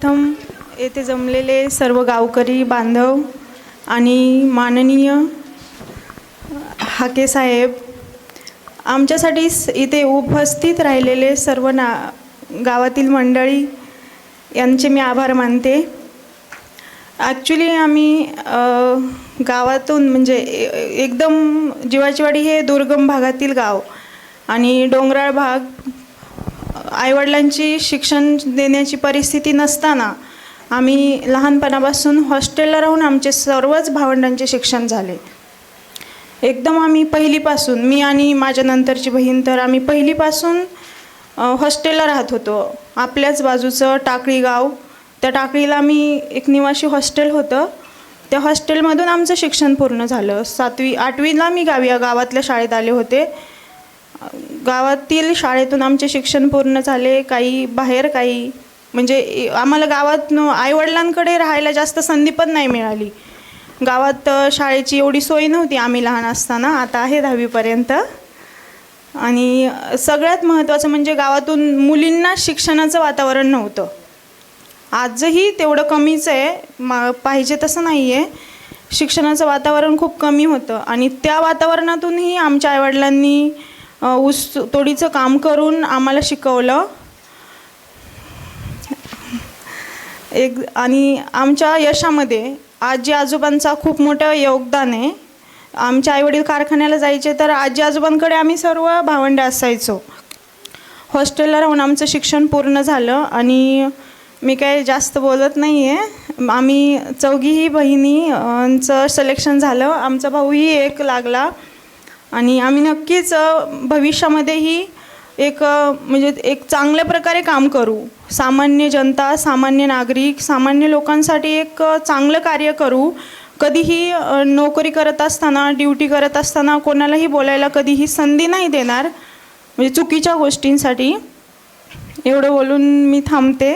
प्रथम येथे जमलेले सर्व गावकरी बांधव आणि माननीय हाके साहेब, आमच्यासाठी इथे उपस्थित राहिलेले सर्व गावातील मंडळी यांचे मी आभार मानते। ॲक्च्युली आम्ही गावातून म्हणजे एकदम जिवाचीवाडी हे दुर्गम भागातील गाव आणि डोंगराळ भाग, आईवडिलांची शिक्षण देण्याची परिस्थिती नसताना आम्ही लहानपणापासून हॉस्टेलला राहून आमचे सर्वच भावंडांचे शिक्षण झाले। एकदम आम्ही पहिलीपासून, मी आणि माझ्या नंतरची बहीण, तर आम्ही पहिलीपासून हॉस्टेलला राहत होतो। आपल्याच बाजूचं टाकळी गाव, त्या टाकळीला आम्ही एक निवासी हॉस्टेल होतं, त्या हॉस्टेलमधून आमचं शिक्षण पूर्ण झालं। 7वी 8वीला मी गावातल्या शाळेत आले होते। गावातील शाळेतून आमचे शिक्षण पूर्ण झाले, काही बाहेर, काही म्हणजे आम्हाला गावात आईवडिलांकडे राहायला जास्त संधी पण नाही मिळाली। गावात शाळेची एवढी सोय नव्हती आम्ही लहान असताना, आता आहे 10वीपर्यंत। आणि सगळ्यात महत्त्वाचं म्हणजे गावातून मुलींना शिक्षणाचं वातावरण नव्हतं। आजही तेवढं कमीच आहे, पाहिजे तसं नाही आहे। शिक्षणाचं वातावरण खूप कमी होतं आणि त्या वातावरणातूनही आमच्या आईवडिलांनी ऊस तोडीचं काम करून आम्हाला शिकवलं। आणि आमच्या यशामध्ये आजी आजोबांचा खूप मोठं योगदान आहे। आमचे आईवडील कारखान्याला जायचे तर आजी आजोबांकडे आम्ही सर्व भावंडे असायचो। हॉस्टेलला राहून आमचं शिक्षण पूर्ण झालं आणि मी काही जास्त बोलत नाही आहे। आम्ही चौघीही बहिणींचं सिलेक्शन झालं, आमचा भाऊही एक लागला आणि आम्ही नक्कीच भविष्यामध्येही म्हणजे एक चांगल्या प्रकारे काम करू। सामान्य जनता, सामान्य नागरिक, सामान्य लोकांसाठी एक चांगलं कार्य करू। कधीही नोकरी करत असताना, ड्युटी करत असताना कोणालाही बोलायला कधीही संधी नाही देणार, म्हणजे चुकीच्या गोष्टींसाठी। एवढं बोलून मी थांबते।